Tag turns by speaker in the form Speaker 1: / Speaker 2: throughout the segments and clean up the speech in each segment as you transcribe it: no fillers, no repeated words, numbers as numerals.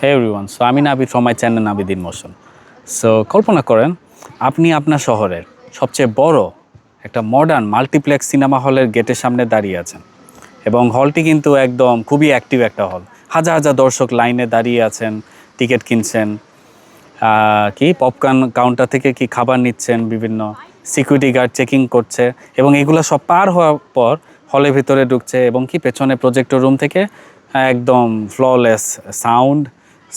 Speaker 1: Hey everyone, so আমি Nabid from my channel Nabid in motion. So কল্পনা করেন আপনি আপনার শহরের সবচেয়ে বড় একটা মডার্ন মাল্টিপ্লেক্স সিনেমা হলের গেটের সামনে দাঁড়িয়ে আছেন এবং হলটি কিন্তু একদম খুবই অ্যাক্টিভ একটা হল। হাজার হাজার দর্শক লাইনে দাঁড়িয়ে আছেন, টিকিট কিনছেন, কি পপকর্ন কাউন্টার থেকে কি খাবার নিচ্ছেন, বিভিন্ন সিকিউরিটি গার্ড চেকিং করছে এবং এগুলো সব পার হওয়ার পর হলের ভিতরে ঢুকছে এবং কি পেছনে প্রজেক্টর রুম থেকে একদম ফ্ললেস সাউন্ড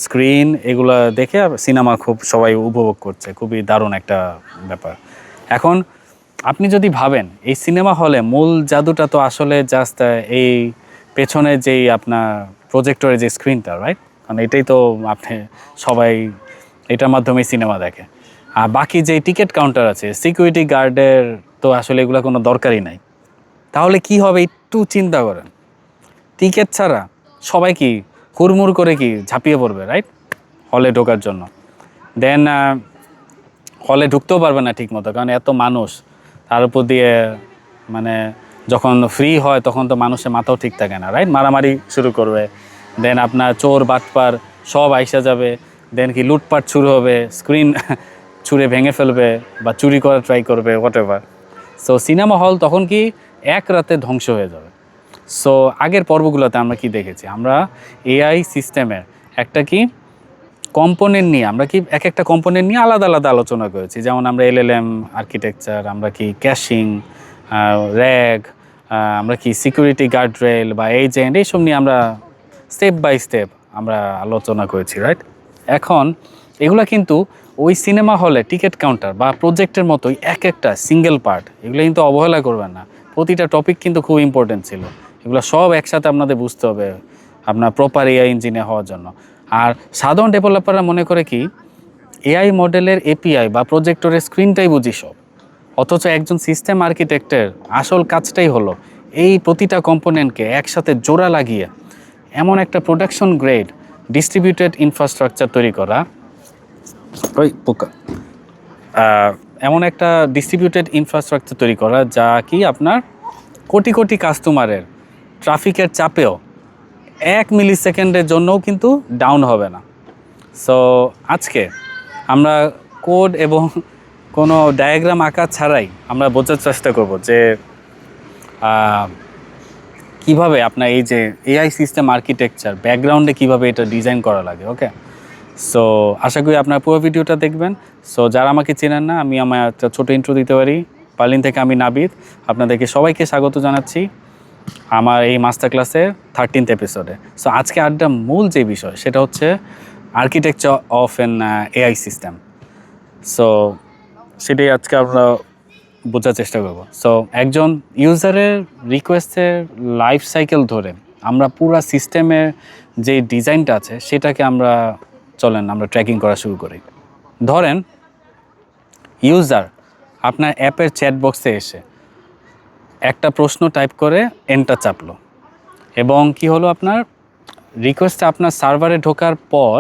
Speaker 1: স্ক্রিন এগুলো দেখে সিনেমা খুব সবাই উপভোগ করছে। খুবই দারুণ একটা ব্যাপার। এখন আপনি যদি ভাবেন এই সিনেমা হলে মূল জাদুটা তো আসলে জাস্ট এই পেছনে যেই আপনার প্রজেক্টরের যে স্ক্রিনটা, রাইট? কারণ এটাই তো আপনি সবাই এটার মাধ্যমেই সিনেমা দেখে। আর বাকি যে টিকিট কাউন্টার আছে, সিকিউরিটি গার্ডের তো আসলে এগুলো কোনো দরকারই নাই। তাহলে কি হবে একটু চিন্তা করেন। টিকিট ছাড়া সবাই কি হুড়মুড় করে কি ঝাঁপিয়ে পড়বে, রাইট? হলে ঢোকার জন্য। দেন হলে ঢুকতেও পারবে না ঠিক মতো, কারণ এত মানুষ। তার উপর দিয়ে মানে যখন ফ্রি হয় তখন তো মানুষের মাথাও ঠিক থাকে না, রাইট? মারামারি শুরু করবে। দেন আপনার চোর বাটপার সব আইসা যাবে। দেন কি লুটপাট শুরু হবে, স্ক্রিন ছুঁড়ে ভেঙে ফেলবে বা চুরি করার ট্রাই করবে, what ever. So cinema hall তখন কি এক রাতে ধ্বংস হয়ে যাবে। সো আগের পর্বগুলোতে আমরা কি দেখেছি, আমরা এআই সিস্টেমের একটা কি কম্পোনেন্ট নিয়ে আমরা কি এক একটা কম্পোনেন্ট নিয়ে আলাদা আলাদা আলোচনা করেছি। যেমন আমরা এলএলএম আর্কিটেকচার, আমরা কি ক্যাশিং, র্যাগ, আমরা কি সিকিউরিটি গার্ড রেল বা এজেন্ট, এইসব নিয়ে আমরা স্টেপ বাই স্টেপ আমরা আলোচনা করেছি, রাইট? এখন এগুলো কিন্তু ওই সিনেমা হলে টিকিট কাউন্টার বা প্রজেক্টের মতোই এক একটা সিঙ্গেল পার্ট। এগুলো কিন্তু অবহেলা করবেন না। প্রতিটা টপিক কিন্তু খুব ইম্পর্টেন্ট ছিল। এগুলো সব একসাথে আপনাদের বুঝতে হবে আপনার প্রপার এআই ইঞ্জিনিয়ার হওয়ার জন্য। আর সাধারণ ডেভেলপাররা মনে করে কি এআই মডেলের এপিআই বা প্রজেক্টরের স্ক্রিনটাই বুঝি সব। অথচ একজন সিস্টেম আর্কিটেক্টের আসল কাজটাই হলো এই প্রতিটা কম্পোনেন্টকে একসাথে জোড়া লাগিয়ে এমন একটা প্রোডাকশন গ্রেড ডিস্ট্রিবিউটেড ইনফ্রাস্ট্রাকচার তৈরি করা, এমন একটা ডিস্ট্রিবিউটেড ইনফ্রাস্ট্রাকচার তৈরি করা যা কি আপনার কোটি কোটি কাস্টমারের ট্রাফিকের চাপেও 1 মিলি সেকেন্ডের জন্যও কিন্তু ডাউন হবে না। সো আজকে আমরা কোড এবং কোনো ডায়াগ্রাম আঁকা ছাড়াই আমরা বোঝার চেষ্টা করব যে কিভাবে আপনার এই যে এআই সিস্টেম আর্কিটেকচার ব্যাকগ্রাউন্ডে কিভাবে এটা ডিজাইন করা লাগে। ওকে, সো আশা করি আপনার পুরো ভিডিওটা দেখবেন। সো যারা আমাকে চেনেন না, আমি আমার একটা ছোটো ইন্ট্রো দিতে পারি। বার্লিন থেকে আমি নাবিদ, আপনাদেরকে সবাইকে স্বাগত জানাচ্ছি আমার এই মাস্টার ক্লাসের 13th এপিসোডে। সো আজকে আড্ডা মূল যে বিষয় সেটা হচ্ছে architecture of N AI system. So সেটাই আজকে আমরা বোঝার চেষ্টা করব। সো একজন ইউজারের রিকোয়েস্টের লাইফ সাইকেল ধরে আমরা পুরা সিস্টেমের যে ডিজাইনটা আছে সেটাকে আমরা আমরা ট্র্যাকিং করা শুরু করি। ধরেন ইউজার আপনার অ্যাপের চ্যাট বক্সে এসে একটা প্রশ্ন টাইপ করে এন্টার চাপলো এবং কি হলো, আপনার রিকোয়েস্টটা আপনার সার্ভারে ঢোকার পর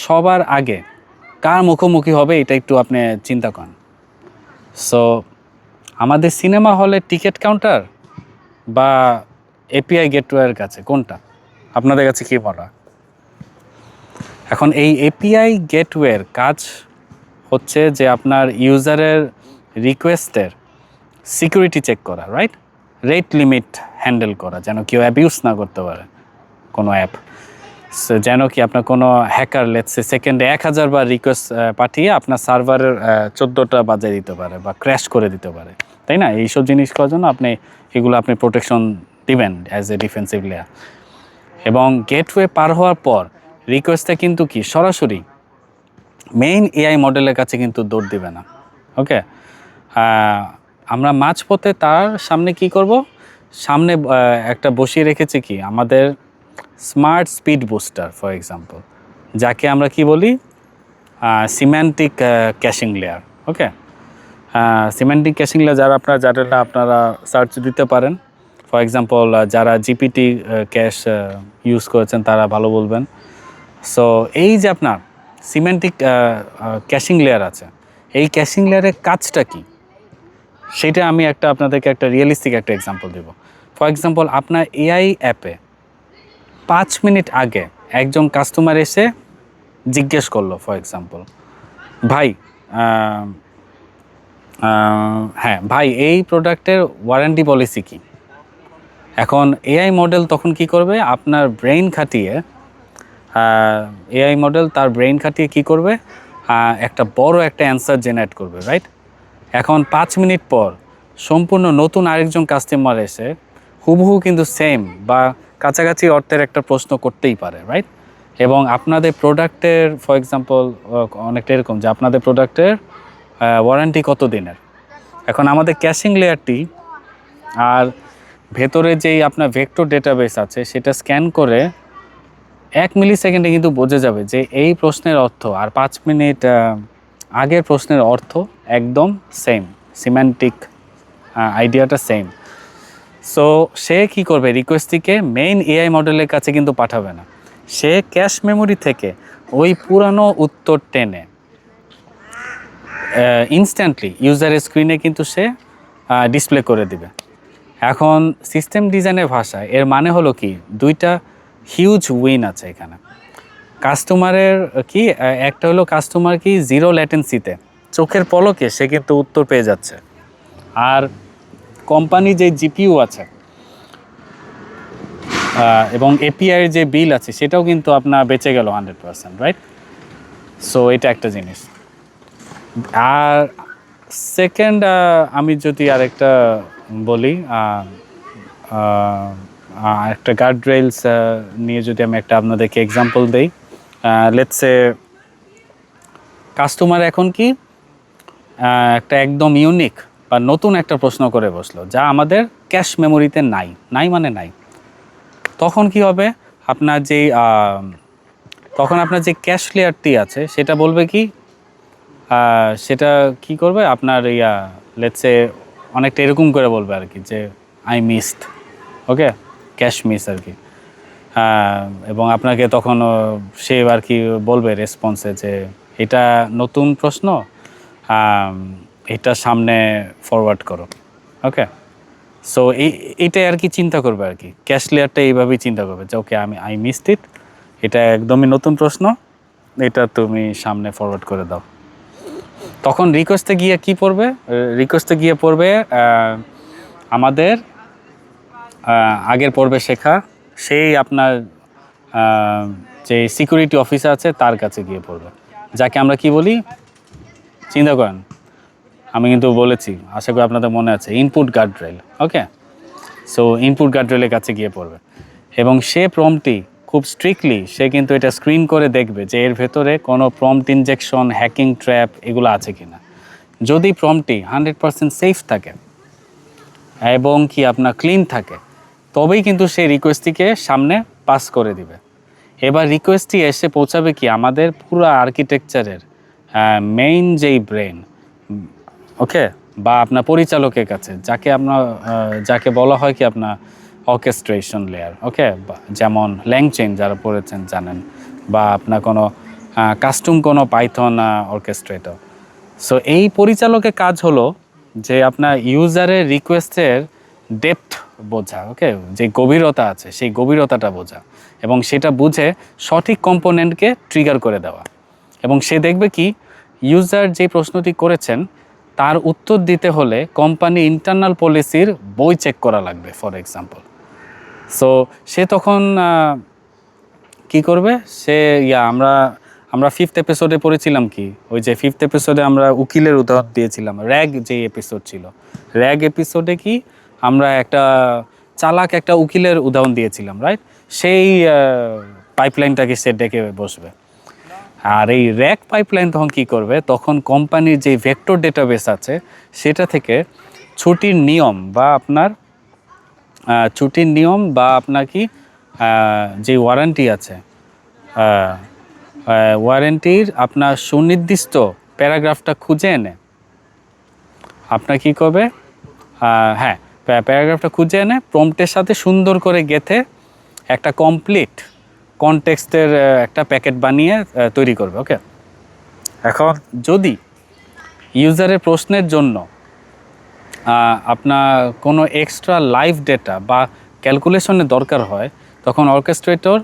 Speaker 1: সবার আগে কার মুখোমুখি হবে এটা একটু আপনি চিন্তা করেন। সো আমাদের সিনেমা হলের টিকিট কাউন্টার বা এপিআই গেটওয়ের কাছে কোনটা আপনাদের কাছে কী বলা? এখন এই এপিআই গেটওয়ের কাজ হচ্ছে যে আপনার ইউজারের রিকোয়েস্টের সিকিউরিটি চেক করা, রাইট? রেট লিমিট হ্যান্ডেল করা, যেন কেউ অ্যাবিউজ না করতে পারে কোনো অ্যাপ। যেন কি আপনার কোনো হ্যাকার লেটসে সেকেন্ডে 1000 বার রিকোয়েস্ট পাঠিয়ে আপনার সার্ভারের 14টা বাজিয়ে দিতে পারে বা ক্র্যাশ করে দিতে পারে, তাই না? এইসব জিনিস করার জন্য আপনি প্রোটেকশন দিবেন অ্যাজ এ ডিফেন্সিভ লেয়ার। এবং গেটওয়ে পার হওয়ার পর রিকোয়েস্টটা কিন্তু কি সরাসরি মেইন এআই মডেলের কাছে কিন্তু দৌড় দিবে না। ওকে, আমরা মাঝপথে তার সামনে কি করব, সামনে একটা বসিয়ে রেখেছি কি আমাদের smart speed booster for example, যাকে আমরা কি বলি সিম্যান্টিক ক্যাশিং লেয়ার। ওকে, সিম্যান্টিক ক্যাশিং লেয়ার যারা আপনারা সার্চ দিতে পারেন। ফর এক্সাম্পল যারা জিপিটি ক্যাশ ইউজ করেছেন তারা ভালো বলবেন। সো এই যে আপনার সিম্যান্টিক ক্যাশিং লেয়ার আছে, এই ক্যাশিং লেয়ারের কাজটা কি সেটা আমি আপনাদেরকে একটা রিয়েলিস্টিক একটা এক্সাম্পল দেব। ফর এক্সাম্পল আপনার এআই অ্যাপে 5 মিনিট আগে একজন কাস্টমার এসে জিজ্ঞেস করলো ফর এক্সাম্পল, ভাই আহ, হ্যাঁ ভাই এই প্রোডাক্টের ওয়ারেন্টি পলিসি কি? এখন এআই মডেল তখন কি করবে, আপনার ব্রেইন খাটিয়ে এআই মডেল তার ব্রেইন খাটিয়ে কি করবে, একটা বড় একটা অ্যান্সার জেনারেট করবে, রাইট? এখন 5 মিনিট পর সম্পূর্ণ নতুন আরেকজন কাস্টমার এসে হুবহু কিন্তু সেম বা কাছাকাছি অর্থের একটা প্রশ্ন করতেই পারে, রাইট? এবং আপনাদের প্রোডাক্টের ফর এক্সাম্পল অনেকটা এরকম যে আপনাদের প্রোডাক্টের ওয়ারেন্টি কত দিনের। এখন আমাদের ক্যাশিং লেয়ারটি আর ভেতরে যেই আপনার ভেক্টর ডেটাবেস আছে সেটা স্ক্যান করে 1 মিলি সেকেন্ডে কিন্তু বোঝা যাবে যে এই প্রশ্নের অর্থ আর 5 মিনিট আগের প্রশ্নের অর্থ একদম সেম, সিম্যান্টিক আইডিয়াটা সেম। সো সে কি করবে, রিকোয়েস্টটিকে মেইন এআই মডেলের কাছে কিন্তু পাঠাবে না, সে ক্যাশ মেমোরি থেকে ওই পুরানো উত্তর টেনে ইনস্ট্যান্টলি ইউজারের স্ক্রিনে কিন্তু সে ডিসপ্লে করে দিবে। এখন সিস্টেম ডিজাইনের ভাষায় এর মানে হলো কি, দুইটা হিউজ উইন আছে এখানে। কাস্টমারের কি একটা হলো কাস্টমার কি জিরো ল্যাটেন্সিতে চোখের পলকে সে কিন্তু উত্তর পেয়ে যাচ্ছে, আর কোম্পানি যে জিপিইউ আছে এবং এপিআইয়ের যে বিল আছে সেটাও কিন্তু আপনার বেঁচে গেল 100%, রাইট? সো এটা একটা জিনিস। আর সেকেন্ড আমি যদি আরেকটা বলি, একটা গার্ড রেইলস নিয়ে যদি আমি একটা আপনাদেরকে এক্সাম্পল দেই, লেটসে কাস্টমার এখন কি একটা একদম ইউনিক বা নতুন একটা প্রশ্ন করে বসলো যা আমাদের ক্যাশ মেমোরিতে নাই, নাই মানে নাই। তখন কি হবে, আপনার যেই তখন আপনার যে ক্যাশ লেয়ারটি আছে সেটা বলবে কি, সেটা কি করবে আপনার লেটসে অনেকটা এরকম করে বলবে আর কি যে I missed, okay, cash miss আর কি। এবং আপনাকে তখন সে আর কি বলবে রেসপন্সে যে এটা নতুন প্রশ্ন, এটা সামনে ফরওয়ার্ড করো, ওকে। সো এইটাই আর কি চিন্তা করবে আর কি, ক্যাশ লেয়ারটা এইভাবেই চিন্তা করবে যে ওকে আই মিসড ইট, এটা একদমই নতুন প্রশ্ন, এটা তুমি সামনে ফরওয়ার্ড করে দাও। তখন রিকোয়েস্টে গিয়ে কি পড়বে, রিকোয়েস্টে গিয়ে পড়বে আমাদের আগের পর্বে শেখা সেই আপনার যে সিকিউরিটি অফিসার আছে তার কাছে গিয়ে পড়বে, যাকে আমরা কি বলি, চিন্তা করেন, আমি কিন্তু বলেছি, আশা করি আপনাদের মনে আছে, ইনপুট গার্ড রেল, ওকে। সো ইনপুট গার্ড রেলের কাছে গিয়ে পড়বে এবং সে প্রম্পটটি খুব স্ট্রিক্টলি সে কিন্তু এটা স্ক্রিন করে দেখবে যে এর ভেতরে কোনো প্রম্পট ইনজেকশন, হ্যাকিং ট্র্যাপ এগুলো আছে কি না। যদি প্রম্পটটি 100% সেফ থাকে এবং কি আপনার ক্লিন থাকে, তবেই কিন্তু সেই রিকোয়েস্টটিকে সামনে পাস করে দিবে। এবার রিকোয়েস্টটি এসে পৌঁছাবে কি আমাদের পুরো আর্কিটেকচারের মেইন যেই ব্রেন, ওকে, বা আপনার পরিচালকের কাছে, যাকে বলা হয় কি আপনার অর্কেস্ট্রেশন লেয়ার, ওকে, যেমন ল্যাংচেন যারা পড়েছেন জানেন, বা আপনার কোনো কাস্টম কোনো পাইথন অর্কেস্ট্রেটর। সো এই পরিচালকের কাজ হলো যে আপনার ইউজারের রিকোয়েস্টের ডেপথ বোঝা, ওকে, যে গভীরতা আছে সেই গভীরতাটা বোঝা এবং সেটা বুঝে সঠিক কম্পোনেন্টকে ট্রিগার করে দেওয়া। এবং সে দেখবে কি ইউজার যে প্রশ্নটি করেছেন তার উত্তর দিতে হলে কোম্পানি ইন্টারনাল পলিসির বই চেক করা লাগবে ফর এক্সাম্পল। সো সে তখন কি করবে, সে আমরা 5th এপিসোডে পড়েছিলাম কি, ওই যে 5th এপিসোডে আমরা উকিলের উদাহরণ দিয়েছিলাম, র্যাগ যে এপিসোড ছিল, র্যাগ এপিসোডে কি আমরা একটা চালাক একটা উকিলের উদাহরণ দিয়েছিলাম, রাইট? সেই পাইপলাইনটাকে সে ডেকে বসবে। আর এই র্যাক পাইপলাইন তখন কী করবে, তখন কোম্পানির যে ভেক্টর ডেটাবেস আছে সেটা থেকে ছুটির নিয়ম বা আপনার কি যে ওয়ারেন্টি আছে, ওয়ারেন্টির আপনার সুনির্দিষ্ট প্যারাগ্রাফটা খুঁজে এনে আপনার কী করবে, হ্যাঁ, প্যারাগ্রাফটা খুঁজে এনে প্রম্পটের সাথে সুন্দর করে গেঁথে একটা কমপ্লিট কনটেক্সটের একটা প্যাকেট বানিয়ে তৈরি করবে, ওকে। এখন যদি ইউজারের প্রশ্নের জন্য আপনার কোনো এক্সট্রা লাইভ ডেটা বা ক্যালকুলেশনের দরকার হয়, তখন অর্কেস্ট্রেটর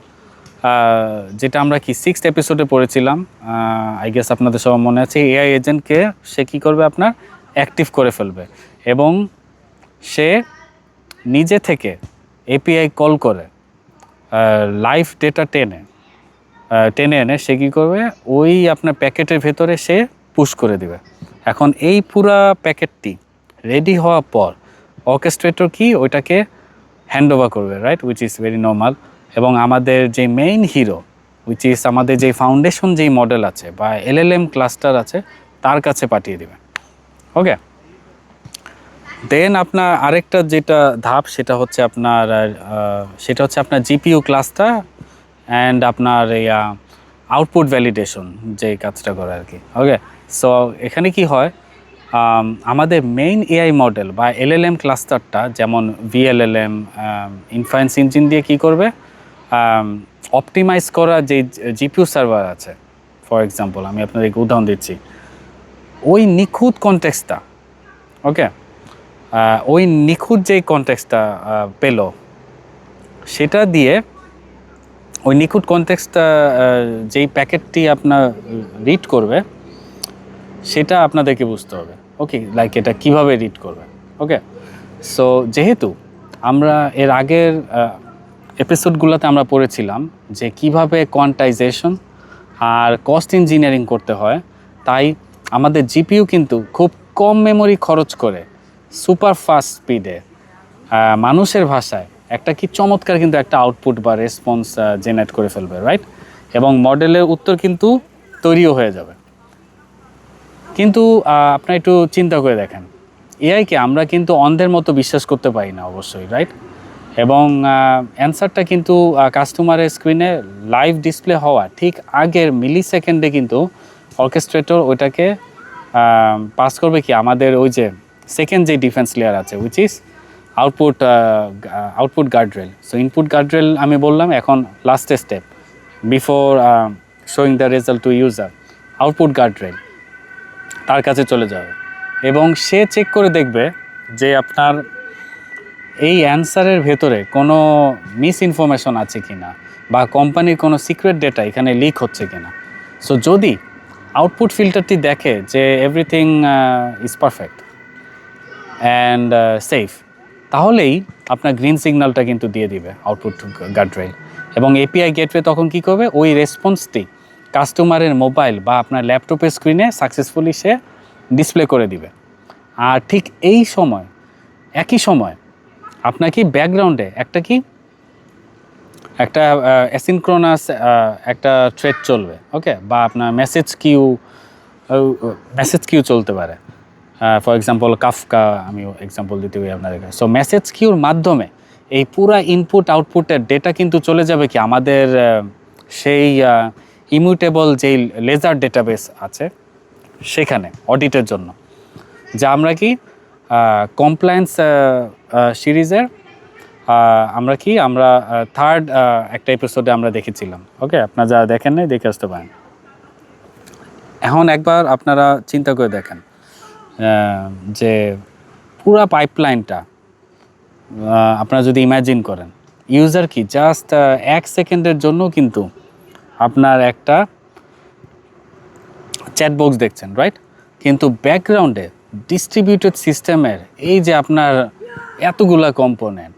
Speaker 1: যেটা আমরা কি 6th এপিসোডে পড়েছিলাম, আই গেস আপনাদের সবার মনে আছে, এআই এজেন্টকে সে কী করবে, আপনার অ্যাক্টিভ করে ফেলবে এবং সে নিজে থেকে এপিআই কল করে লাইভ ডেটা টেনে এনে সে কী করবে, ওই আপনার প্যাকেটের ভেতরে সে পুশ করে দিবে। এখন এই পুরা প্যাকেটটি রেডি হওয়ার পর অর্কেস্ট্রেটর কি ওইটাকে হ্যান্ড ওভার করবে, right, which is very normal. এবং আমাদের যে মেইন হিরো, উইচ ইজ আমাদের যে ফাউন্ডেশন যেই মডেল আছে বা এলএলএম ক্লাস্টার আছে, তার কাছে পাঠিয়ে দেবে। ওকে, দেন আপনার আরেকটা যেটা ধাপ সেটা হচ্ছে আপনার জিপিইউ ক্লাসটা অ্যান্ড আপনার আউটপুট ভ্যালিডেশন যে কাজটা করে আর কি। ওকে, সো এখানে কি হয়, আমাদের মেইন এআই মডেল বা এলএলএম ক্লাস্টারটা, যেমন ভিএলএলএম ইনফারেন্স ইঞ্জিন দিয়ে কি করবে, অপটিমাইজ করা যে জিপিইউ সার্ভার আছে, ফর এক্সাম্পল আমি আপনাদেরকে উদাহরণ দিচ্ছি, ওই নিখুঁত কনটেক্সটটা, ওকে, ওই নিখুঁত যেই কনটেক্সটটা পেল, সেটা দিয়ে ওই নিখুঁত কনটেক্সটটা যেই প্যাকেটটি আপনার রিড করবে, সেটা আপনাদেরকে বুঝতে হবে। ওকে, লাইক এটা কিভাবে রিড করবে। ওকে, সো যেহেতু আমরা এর আগের এপিসোডগুলোতে আমরা পড়েছিলাম যে কিভাবে কোয়ান্টাইজেশন আর কস্ট ইঞ্জিনিয়ারিং করতে হয়, তাই আমাদের জিপিইউ কিন্তু খুব কম মেমোরি খরচ করে সুপার ফাস্ট স্পিডে মানুষের ভাষায় একটা কি চমৎকার কিন্তু একটা আউটপুট বা রেসপন্স জেনারেট করে ফেলবে, রাইট, এবং মডেলের উত্তর কিন্তু তৈরিও হয়ে যাবে। কিন্তু আপনার একটু চিন্তা করে দেখেন, এআইকে আমরা কিন্তু অন্ধের মতো বিশ্বাস করতে পারি না অবশ্যই, রাইট, এবং অ্যান্সারটা কিন্তু কাস্টমারের স্ক্রিনে লাইভ ডিসপ্লে হওয়া ঠিক আগের মিলি সেকেন্ডে কিন্তু অর্কেস্ট্রেটর ওইটাকে পাস করবে কি আমাদের ওই যে সেকেন্ড যে ডিফেন্স লেয়ার আছে, which is output guardrail. So input guardrail আমি বললাম, এখন লাস্টের step before showing the result to user, output guardrail তার কাছে চলে যাবে এবং সে চেক করে দেখবে যে আপনার এই অ্যান্সারের ভেতরে কোনো মিস ইনফরমেশন আছে কি না, বা কোম্পানির কোনো সিক্রেট ডেটা এখানে লিক হচ্ছে কি না। সো যদি আউটপুট ফিল্টারটি দেখে যে everything is perfect and safe, তাহলেই আপনার গ্রিন সিগন্যালটা কিন্তু দিয়ে দিবে আউটপুট গার্ডরেল, এবং এপিআই গেটওয়ে তখন কি করবে, ওই রেসপন্সটি কাস্টমারের মোবাইল বা আপনার ল্যাপটপের স্ক্রিনে সাকসেসফুলি সে ডিসপ্লে করে দিবে। আর ঠিক এই সময়, একই সময় আপনার কি ব্যাকগ্রাউন্ডে একটা অ্যাসিনক্রোনাস একটা থ্রেড চলবে, ওকে, বা আপনার মেসেজ কিউ চলতে পারে, ফর এক্সাম্পল কাফকা, আমি এক্সাম্পল দিতে পারি আপনাদেরকে। সো মেসেজ কিউর মাধ্যমে এই পুরা ইনপুট আউটপুটের ডেটা কিন্তু চলে যাবে কি আমাদের সেই ইমিউটেবল যেই লেজার ডেটাবেস আছে সেখানে অডিটের জন্য, যা আমরা কি কমপ্লায়েন্স সিরিজের আমরা থার্ড একটা এপিসোডে আমরা দেখেছিলাম। ওকে, আপনারা যারা দেখেন নাই দেখে আসতে পারেন। এখন একবার আপনারা চিন্তা করে দেখেন যে পুরা পাইপলাইনটা আপনারা যদি ইমাজিন করেন, ইউজার কি জাস্ট 1 সেকেন্ডের জন্য কিন্তু আপনার একটা চ্যাট বক্স দেখছেন, রাইট, কিন্তু ব্যাকগ্রাউন্ডে ডিস্ট্রিবিউটেড সিস্টেমের এই যে আপনার এতগুলা কম্পোনেন্ট,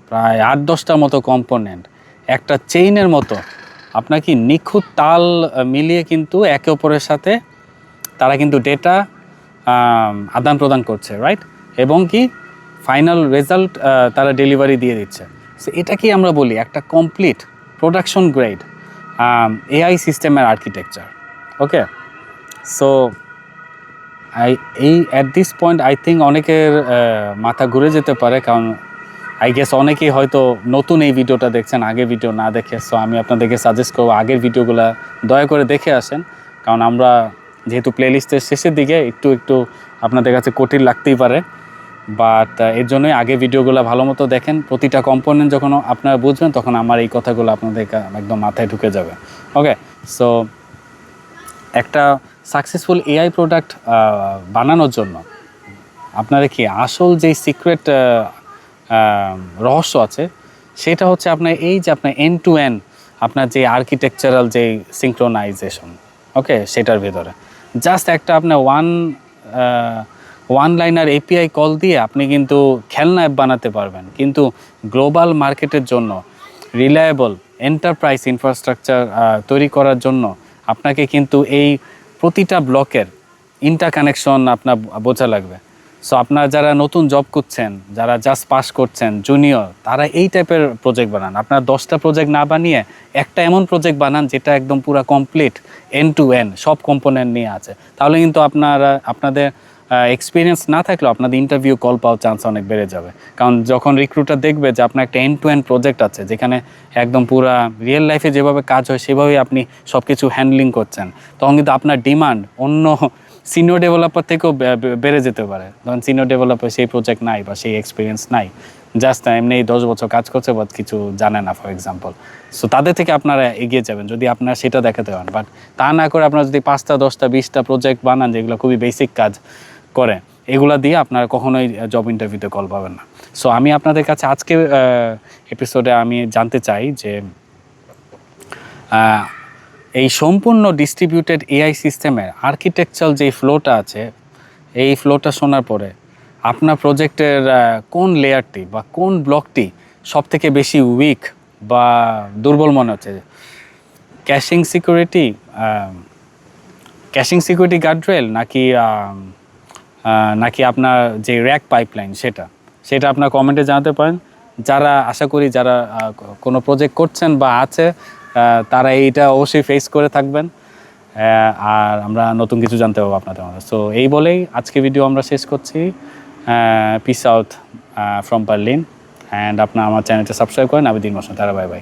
Speaker 1: প্রায় 8-10টার মতো কম্পোনেন্ট, একটা চেইনের মতো আপনার কি নিখুঁত তাল মিলিয়ে কিন্তু একে অপরের সাথে তারা কিন্তু ডেটা আদান প্রদান করছে, রাইট, এবং কি ফাইনাল রেজাল্ট তারা ডেলিভারি দিয়ে দিচ্ছে। সো এটা কি আমরা বলি একটা কমপ্লিট প্রোডাকশন গ্রেড এআই সিস্টেমের architecture. Okay, so at this point I think অনেকের মাথা ঘুরে যেতে পারে, কারণ আই গেস অনেকেই হয়তো নতুন এই ভিডিওটা দেখছেন, আগের ভিডিও না দেখে। সো আমি আপনাদেরকে সাজেস্ট করবো আগের ভিডিওগুলো দয়া করে দেখে আসেন, কারণ আমরা যেহেতু প্লেলিস্টের শেষের দিকে একটু আপনাদের কাছে কঠিন লাগতেই পারে, বাট এর জন্যই আগে ভিডিওগুলো ভালো মতো দেখেন। প্রতিটা কম্পোনেন্ট যখন আপনারা বুঝবেন তখন আমার এই কথাগুলো আপনাদের একদম মাথায় ঢুকে যাবে। ওকে, সো একটা সাকসেসফুল এআই প্রোডাক্ট বানানোর জন্য আপনারা কি আসল যেই সিক্রেট রহস্য আছে সেটা হচ্ছে আপনার এই যে আপনার এন্ড টু এন্ড আপনার যে আর্কিটেকচারাল যে সিঙ্ক্রোনাইজেশন, ওকে, সেটার ভিতরে জাস্ট একটা আপনার ওয়ান লাইনার এপিআই কল দিয়ে আপনি কিন্তু খেলনা অ্যাপ বানাতে পারবেন। কিন্তু গ্লোবাল মার্কেটের জন্য রিলায়েবল এন্টারপ্রাইজ ইনফ্রাস্ট্রাকচার তৈরি করার জন্য আপনাকে কিন্তু এই প্রতিটা ব্লকের ইন্টারকানেকশন আপনার বোঝা লাগবে। সো আপনারা যারা নতুন জব করছেন, যারা জাস্ট পাস করছেন, জুনিয়র, তারা এই টাইপের প্রজেক্ট বানান। আপনারা 10টা প্রজেক্ট না বানিয়ে একটা এমন প্রজেক্ট বানান যেটা একদম পুরো কমপ্লিট এন্ড টু এন্ড সব কম্পোনেন্ট নিয়ে আছে। তাহলে কিন্তু আপনাদের এক্সপিরিয়েন্স না থাকলেও আপনাদের ইন্টারভিউ কল পাওয়ার চান্স অনেক বেড়ে যাবে। কারণ যখন রিক্রুটার দেখবে যে আপনার একটা এন্ড টু এন্ড প্রজেক্ট আছে, যেখানে একদম পুরা রিয়েল লাইফে যেভাবে কাজ হয় সেভাবেই আপনি সব কিছু হ্যান্ডলিং করছেন, তখন কিন্তু আপনার ডিমান্ড অন্য সিনিয়র ডেভেলপার থেকেও বেড়ে যেতে পারে। ধরুন সিনিয়র ডেভেলপার সেই প্রজেক্ট নাই বা সেই এক্সপিরিয়েন্স নাই, জাস্ট এমনি 10 বছর কাজ করছে বাট কিছু জানে না ফর এক্সাম্পল। সো তাদের থেকে আপনারা এগিয়ে যাবেন যদি আপনারা সেটা দেখাতে পারেন। বাট তা না করে আপনারা যদি 5টা 10টা 20টা প্রজেক্ট বানান যেগুলো খুবই বেসিক কাজ করে, এগুলা দিয়ে আপনারা কখনোই জব ইন্টারভিউতে কল পাবেন না। সো আমি আপনাদের কাছে আজকে এপিসোডে আমি জানতে চাই যে এই সম্পূর্ণ ডিস্ট্রিবিউটেড এআই সিস্টেমের আর্কিটেকচারাল যে ফ্লোটা আছে, এই ফ্লোটা শোনার পরে আপনার প্রজেক্টের কোন লেয়ারটি বা কোন ব্লকটি সবথেকে বেশি উইক বা দুর্বল মনে হচ্ছে? ক্যাশিং সিকিউরিটি গার্ডরেল, নাকি আপনার যে র্যাক পাইপলাইন সেটা আপনার কমেন্টে জানাতে পারেন। আশা করি যারা কোনো প্রজেক্ট করছেন বা আছে তারা এইটা অবশ্যই ফেস করে থাকবেন। আর আমরা নতুন কিছু জানতে পারবো আপনাদের মধ্যে। সো এই বলেই আজকে ভিডিও আমরা শেষ করছি। Piece out from Berlin. And আপনার আমার চ্যানেলটা সাবস্ক্রাইব করেন। আবিদিন মোশন, তারা বাই বাই।